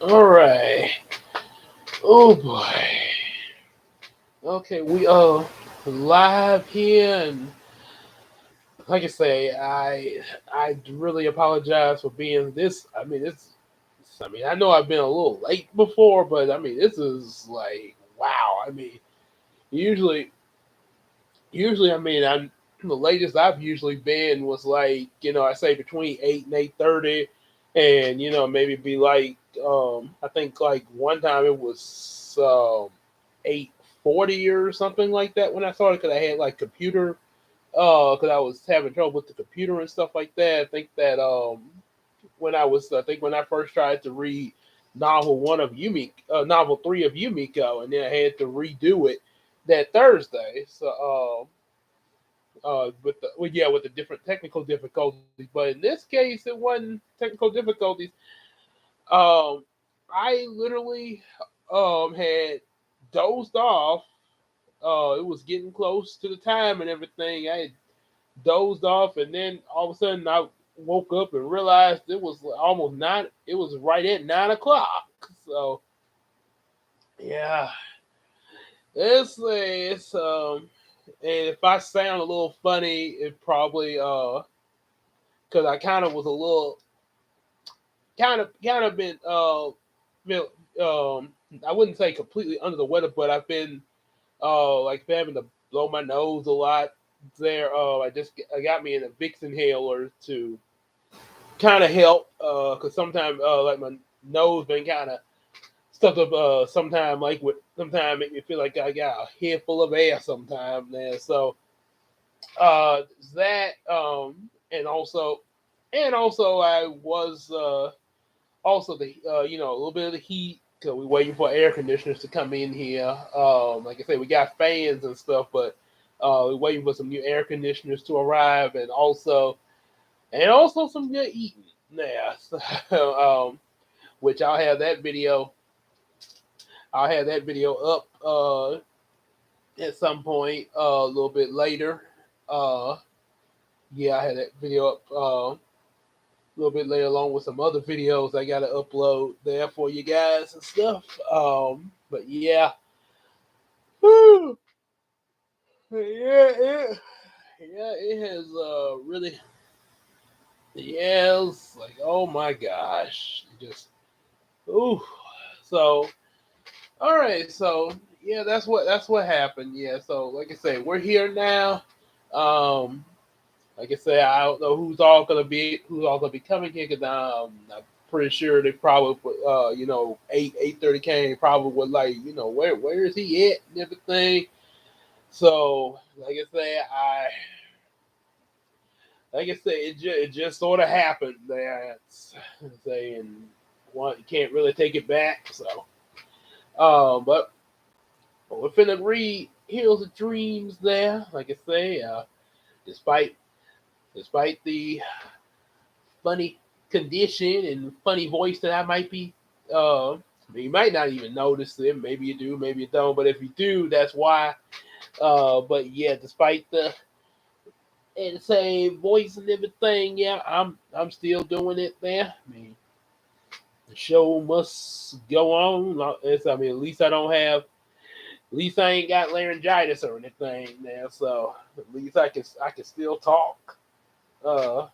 All right. Oh boy. Okay, we live here, and like I say, I really apologize for being this. I mean, it's. I mean, I know I've been a little late before, but I mean, this is like wow. I mean, usually, usually, I mean, I'm the latest I've usually been was like I say between 8 and 8:30, and maybe be like I think like one time it was 8:40 or something like that when I started because I had like computer because I was having trouble with the computer and stuff like that. I think that I think when I first tried to read novel 3 of Yumiko, and then I had to redo it that Thursday. So with the different technical difficulties. But in this case, it wasn't technical difficulties. Um, I literally had dozed off. It was getting close to the time and everything. I had dozed off, and then all of a sudden I woke up and realized it was almost 9. It was right at 9 o'clock. So yeah, it's. And if I sound a little funny, it probably because I kind of was a little kind of been been, um I wouldn't say completely under the weather, but I've been like having to blow my nose a lot there. I got me in a Vicks inhaler to kind of help because sometimes like my nose been kind of stuck up sometime like with sometimes make me feel like I got a head full of air sometime there. So uh that and also I was also the a little bit of the heat because we're waiting for air conditioners to come in here. Like I say, we got fans and stuff, but we're waiting for some new air conditioners to arrive, and also some good eating. Yeah, so, which I'll have that video up at some point a little bit later. Uh, yeah, I had that video up little bit later, along with some other videos I gotta upload there for you guys and stuff. But yeah, whew, it has really, yeah, it's like oh my gosh, just ooh. So all right, so yeah, that's what happened. Yeah, so like I say, we're here now. Um, like I say, I don't know who's all gonna be coming here because I'm pretty sure they probably put 8:30 came probably was like where is he at and everything. So like I say it just sort of happened there. It's saying one you can't really take it back. So but we're finna read Hills of Dreams there. Like I say, despite despite the funny condition and funny voice that I might be. You might not even notice it. Maybe you do, maybe you don't. But if you do, that's why. But yeah, despite the and say voice and everything, yeah, I'm still doing it there. I mean, the show must go on. At least I don't have. At least I ain't got laryngitis or anything now, so at least I can still talk. Uh,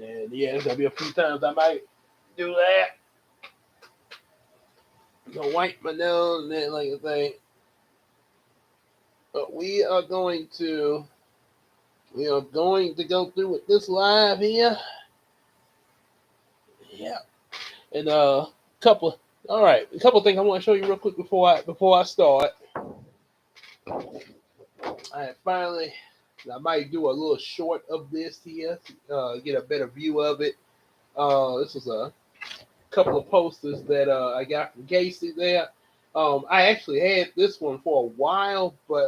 and yeah, there's gonna be a few times I might do that. Wipe my nose and then like I say. But we are going to go through with this live here. Yeah. And couple all right, a couple things I want to show you real quick before I start. I I might do a little short of this here, get a better view of it. This was a couple of posters that I got from Casey there. I actually had this one for a while, but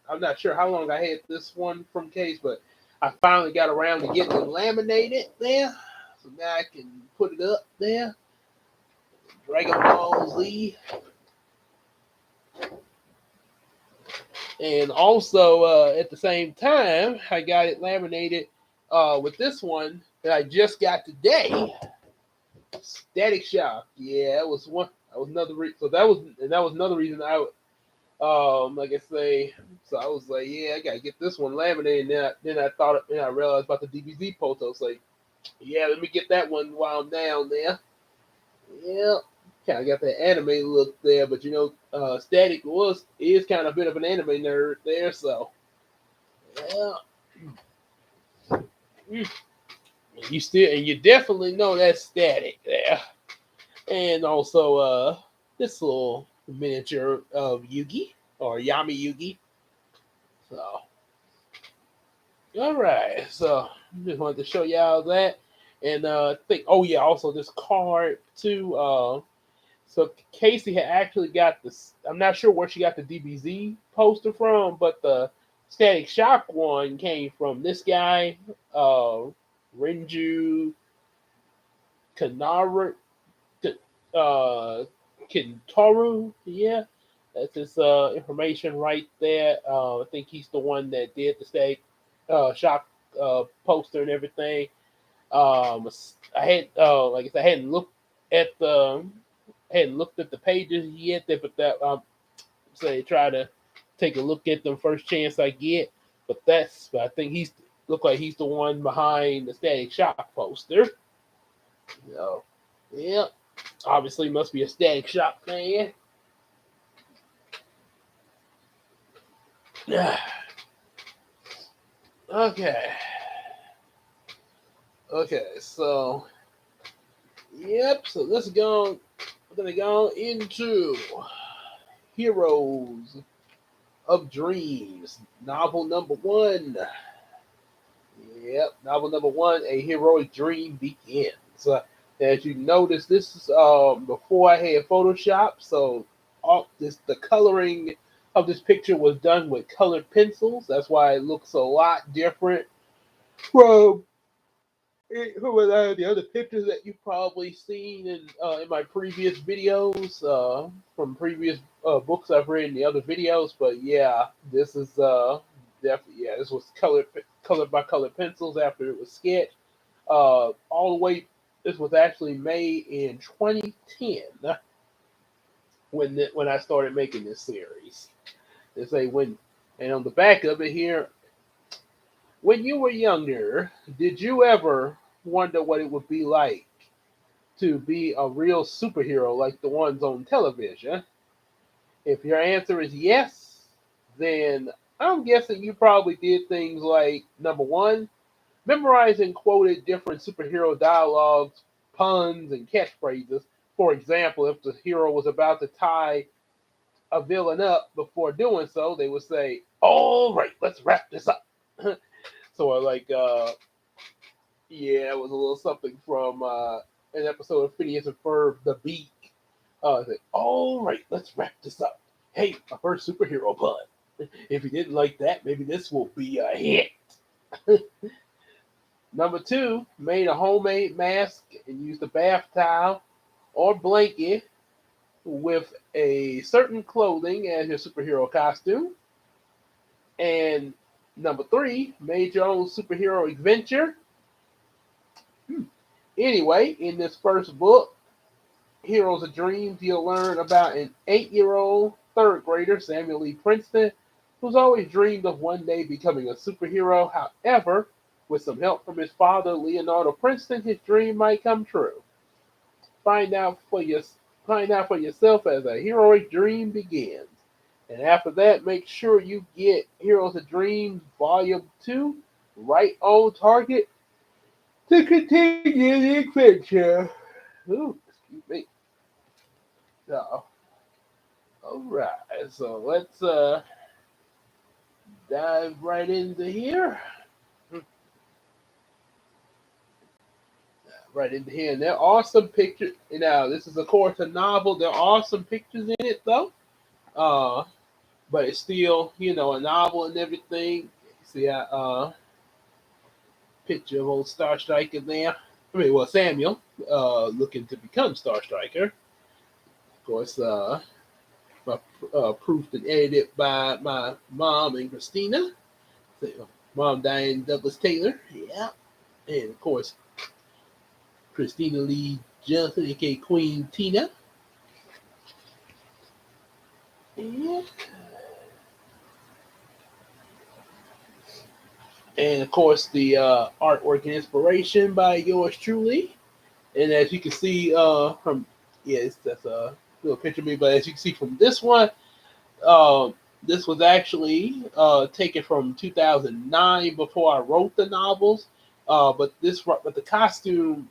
I'm not sure how long I had this one from Case, but I finally got around to getting it laminated there. So now I can put it up there. Dragon Ball Z. And also at the same time, I got it laminated with this one that I just got today. Static Shock. Yeah, that was one. That was another reason. So that was another reason like I say. So I was like, yeah, I gotta get this one laminated. And then I realized about the DBZ post. I was like, yeah, let me get that one while I'm down there. Yeah, kind of got that anime look there, but Static is kind of a bit of an anime nerd there, so yeah. Mm. You definitely know that Static there, and also this little miniature of Yugi or Yami Yugi. So all right, so just wanted to show y'all that, and think. Oh yeah, also this card too. So Casey had actually got this. I'm not sure where she got the DBZ poster from, but the Static Shock one came from this guy, Renju Kanara, uh, Kintaru. Yeah, that's his information right there. I think he's the one that did the Static Shock poster and everything. I had like I said, I at the hadn't looked at the pages yet, but that say try to take a look at them first chance I get. But I think he's look like he's the one behind the Static Shock poster. So yeah, obviously must be a Static Shock fan. Okay. Okay, so yep, so we're gonna go into Heroes of Dreams, novel number one. Yep, novel number one, A Heroic Dream Begins. As you notice, this is before I had Photoshop, so all the coloring of this picture was done with colored pencils. That's why it looks a lot different from the other pictures that you've probably seen in my previous videos, from previous books I've read in the other videos. But yeah, this is definitely, yeah, this was colored by colored pencils after it was sketched. All the way, this was actually made in 2010 when I started making this series. They say when, and on the back of it here, when you were younger, did you ever wonder what it would be like to be a real superhero like the ones on television? If your answer is yes, then I'm guessing you probably did things like number one, memorize and quoted different superhero dialogues, puns, and catchphrases. For example, if the hero was about to tie a villain up before doing so, they would say, "All right, let's wrap this up." So, yeah, it was a little something from an episode of Phineas and Ferb, The Beak. Like, all right, let's wrap this up. Hey, my first superhero pun. If you didn't like that, maybe this will be a hit. Number two, made a homemade mask and used a bath towel or blanket with a certain clothing as your superhero costume. And number three, made your own superhero adventure. Anyway, in this first book, Heroes of Dreams, you'll learn about an 8-year-old third grader, Samuel Lee Princeton, who's always dreamed of one day becoming a superhero. However, with some help from his father, Leonardo Princeton, his dream might come true. Find out for your, find out for yourself as a heroic dream begins. And after that, make sure you get Heroes of Dreams Volume 2 right on target to continue the adventure. Ooh, excuse me. So, all right. So let's dive right into here. Right into here, and there are some pictures. Now, this is of course a novel. There are some pictures in it though, uh, but it's still, a novel and everything. See, picture of old Star Striker there. I mean, well, Samuel, looking to become Star Striker. Of course, proofed and edited by my mom and Christina. So, mom, Diane Douglas Taylor. Yeah. And of course, Christina Lee Johnson, aka Queen Tina. Yeah. And of course, the artwork and inspiration by yours truly. And as you can see from, yes, that's a little picture of me, but as you can see from this one, this was actually taken from 2009 before I wrote the novels. But the costume,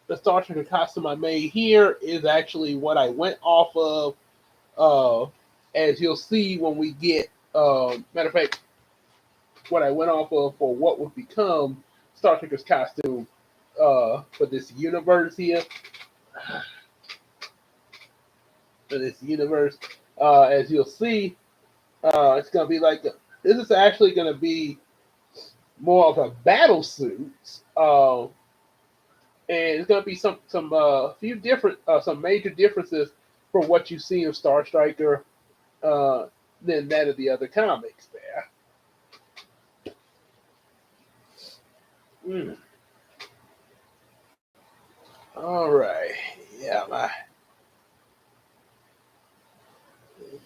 the Star Trek costume I made here is actually what I went off of. As you'll see when we get, matter of fact, what I went off of for what would become Star Trek's costume for this universe here. For this universe, as you'll see, it's gonna be like this is actually gonna be more of a battle suit, and it's gonna be some few different some major differences from what you see in Star Striker uh, than that of the other comics. There. Mm. All right. Yeah, my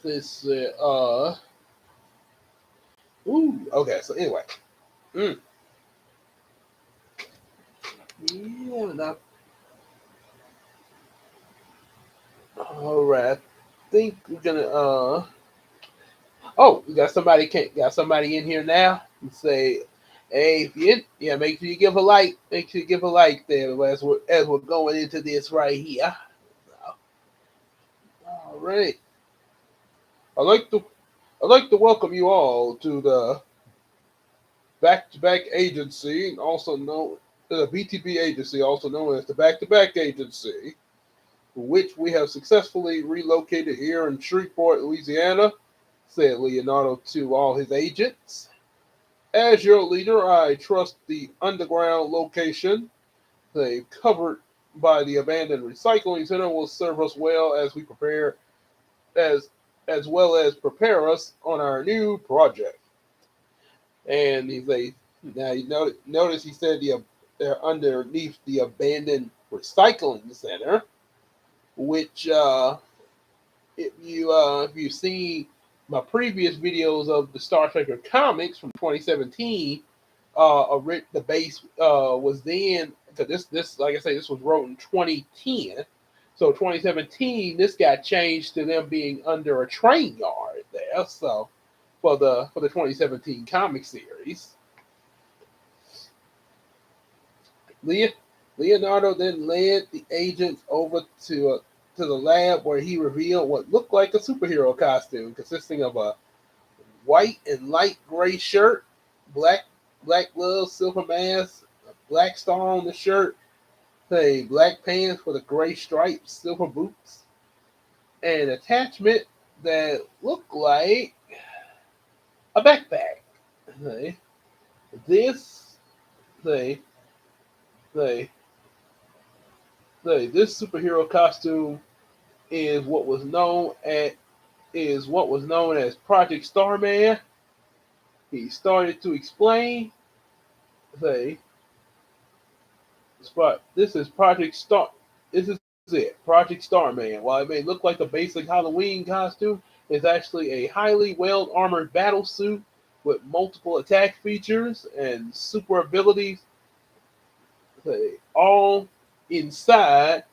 this ooh, okay, so anyway. Mm. Yeah, now, all right. I think we're gonna oh, we got somebody in here now and say, hey, if you in, yeah, make sure you give a like. Make sure you give a like there as we're going into this right here. All right. I'd like to I'd like to welcome you all to the Back to Back Agency, also known the BTB Agency, also known as the Back to Back Agency, which we have successfully relocated here in Shreveport, Louisiana, said Leonardo to all his agents. As your leader, I trust the underground location they covered by the abandoned recycling center will serve us well as we prepare as as well as prepare us on our new project. And he's like, now you notice he said they're underneath the abandoned recycling center, which if you've seen my previous videos of the Star Trek comics from 2017, the base was then, because this like I say, this was wrote in 2010. So 2017, this got changed to them being under a train yard there. So for the 2017 comic series, Leonardo then led the agents over to the lab where he revealed what looked like a superhero costume consisting of a white and light gray shirt, black gloves, silver mask, a black star on the shirt, say black pants with a gray stripe, silver boots, and an attachment that looked like a backpack. Say, this say say this superhero costume is what was known as Project Starman. He started to explain, say, this is Project Star. This is it, Project Starman. While it may look like a basic Halloween costume, it's actually a highly well armored battle suit with multiple attack features and super abilities, all inside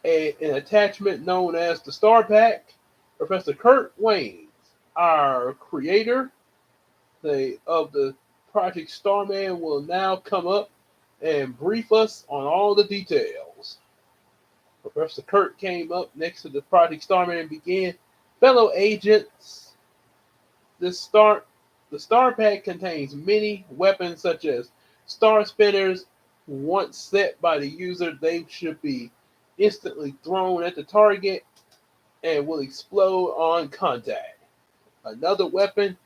an attachment known as the Star Pack. Professor Kurt Wayne, our creator of the Project Starman, will now come up and brief us on all the details. Professor Kurt came up next to the Project Starman and began, fellow agents, this star the Star Pack contains many weapons such as star spinners. Once set by the user, they should be instantly thrown at the target and will explode on contact. Another weapon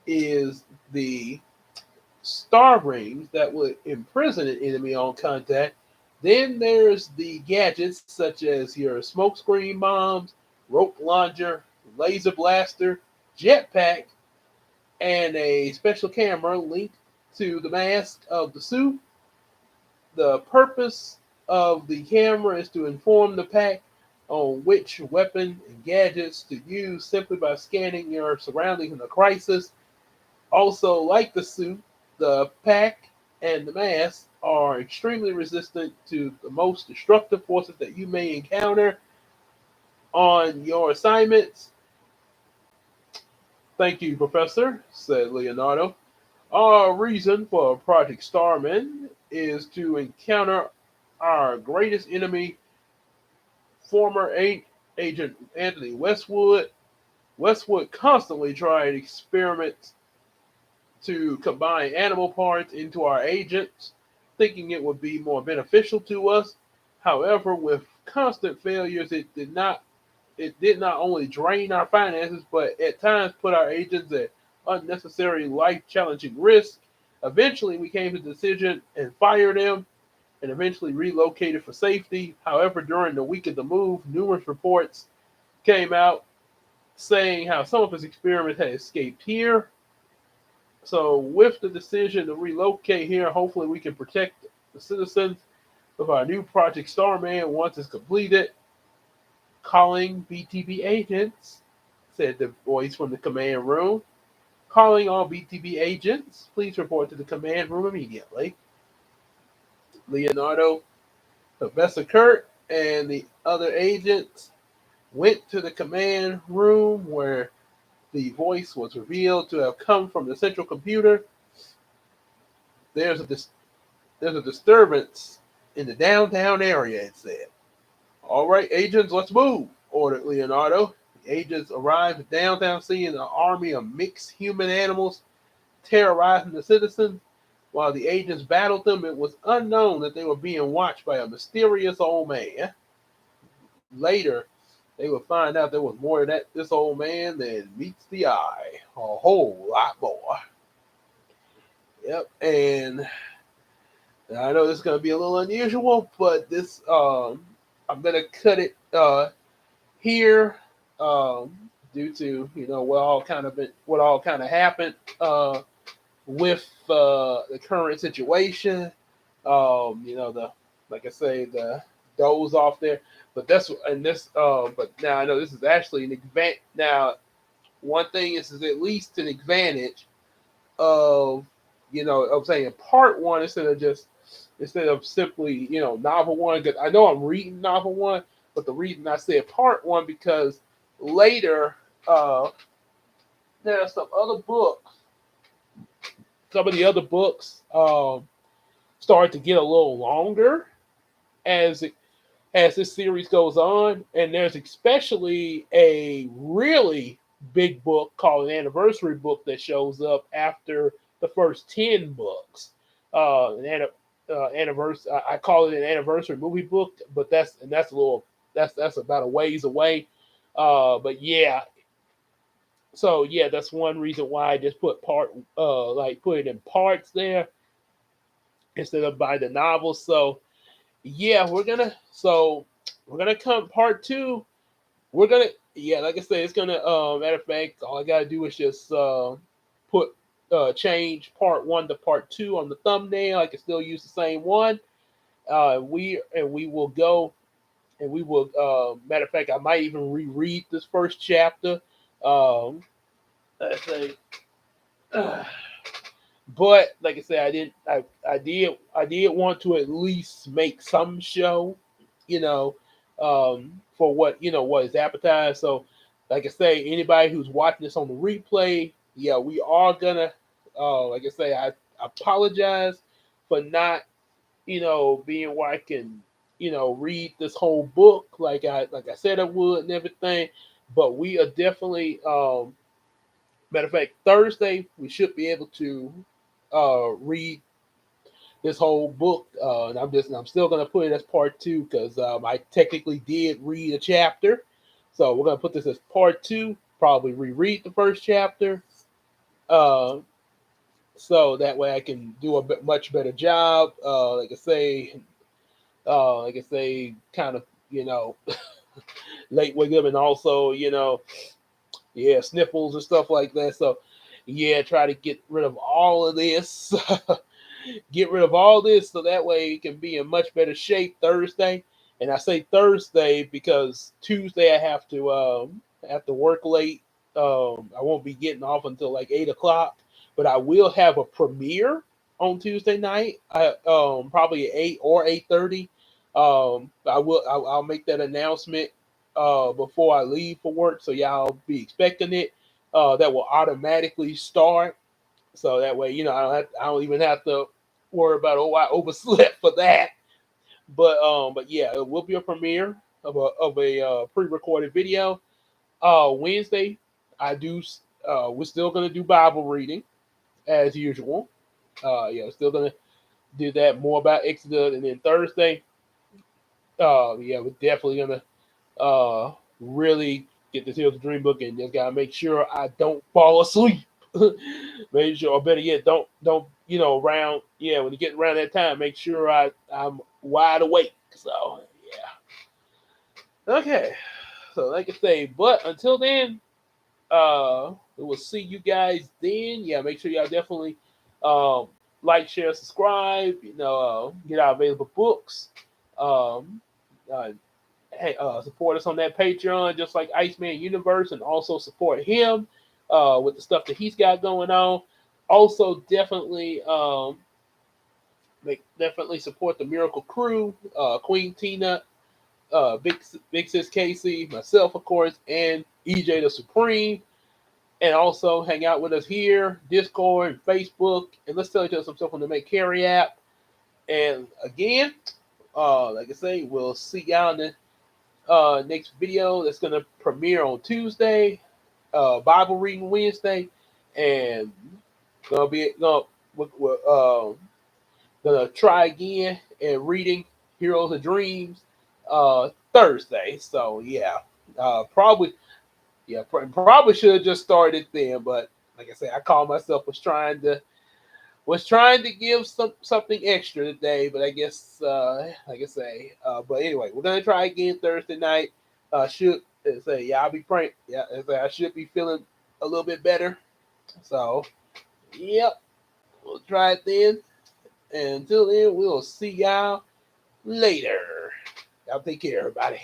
is the star rings that would imprison an enemy on contact. Then there's the gadgets such as your smokescreen bombs, rope launcher, laser blaster, jetpack, and a special camera linked to the mask of the suit. The purpose of the camera is to inform the pack on which weapon and gadgets to use simply by scanning your surroundings in a crisis. Also, like the suit, the pack and the mask are extremely resistant to the most destructive forces that you may encounter on your assignments. Thank you, Professor, said Leonardo. Our reason for Project Starman is to encounter our greatest enemy, former agent Anthony Westwood. Westwood constantly tried experiments to combine animal parts into our agents, thinking it would be more beneficial to us. However, with constant failures, it did not only drain our finances, but at times put our agents at unnecessary life challenging risk. Eventually, we came to the decision and fired him and eventually relocated for safety. However, during the week of the move, numerous reports came out saying how some of his experiments had escaped here. So, with the decision to relocate here, hopefully we can protect the citizens of our new Project Starman once it's completed. Calling BTB agents, said the voice from the command room. Calling all BTB agents, please report to the command room immediately. Leonardo, Professor Kurt, and the other agents went to the command room where the voice was revealed to have come from the central computer. There's a there's a disturbance in the downtown area, it said. All right, agents, let's move, ordered Leonardo. The agents arrived at downtown seeing an army of mixed human animals terrorizing the citizens. While the agents battled them, it was unknown that they were being watched by a mysterious old man. Later, they would find out there was more to this old man than meets the eye. A whole lot more. Yep, and I know this is going to be a little unusual, but I'm going to cut it here due to what all kind of happened with the current situation. The like I say, the doze off there, but that's and this. But now I know this is actually an advantage. Now, one thing is at least an advantage of of saying part one instead of simply novel one. Because I know I'm reading novel one, but the reason I said part one because later there are some other books. Some of the other books start to get a little longer as this series goes on, and there's especially a really big book called an anniversary book that shows up after the first 10 books. Anniversary. I call it an anniversary movie book, but that's about a ways away. But yeah, so yeah, that's one reason why I just put put it in parts there instead of by the novel. So yeah, we're gonna come part two. We're gonna like I said, it's gonna matter of fact, all I gotta do is just put change part one to part two on the thumbnail. I can still use the same one. We will go and we will matter of fact, I might even reread this first chapter. Let's say but like I said, I did want to at least make some show, for what is advertised. So, like I say, anybody who's watching this on the replay, yeah, we are gonna, like I say, I apologize for not, being where I can, read this whole book like I said I would and everything. But we are definitely, matter of fact, Thursday we should be able to read this whole book, and I'm still gonna put it as part two because I technically did read a chapter, so we're gonna put this as part two. Probably reread the first chapter, uh, so that way I can do a much better job. Like I say, kind of late with them, and also yeah, sniffles and stuff like that. So yeah, try to get rid of all of this. get rid of all this so that way it can be in much better shape Thursday. And I say Thursday because Tuesday I have to work late. I won't be getting off until like 8 o'clock, but I will have a premiere on Tuesday night. Probably at 8 or 8:30. I'll make that announcement before I leave for work, so y'all be expecting it. That will automatically start, so that way I don't even have to worry about I overslept for that. But yeah, it will be a premiere of a pre-recorded video. Wednesday, I do. We're still gonna do Bible reading as usual. Yeah, we're still gonna do that more about Exodus, and then Thursday, yeah, we're definitely gonna really get this Heroes Dream book, and just gotta make sure I don't fall asleep. Make sure, or better yet, don't around when you get around that time, make sure I'm wide awake. So yeah, okay. So like I say, but until then, we'll see you guys then. Yeah, make sure y'all definitely um, like, share, subscribe. Get our available books. Um, uh, hey, support us on that Patreon, just like Iceman Universe, and also support him with the stuff that he's got going on. Also, definitely support the Miracle Crew, Queen Tina, Big Sis Casey, myself, of course, and EJ the Supreme. And also hang out with us here, Discord, Facebook, and let's tell each other some stuff on the Make Carry app. And again, like I say, we'll see y'all in the next video that's gonna premiere on Tuesday, Bible reading Wednesday, and gonna try again and reading Heroes of Dreams Thursday. So yeah, probably probably should have just started then, but like I said, I called myself was trying to give something extra today, but I guess like I say, but anyway, we're gonna try again Thursday night. Should say yeah, I'll be praying. Yeah, I should be feeling a little bit better. So yep, we'll try it then. And until then, we'll see y'all later. Y'all take care, everybody.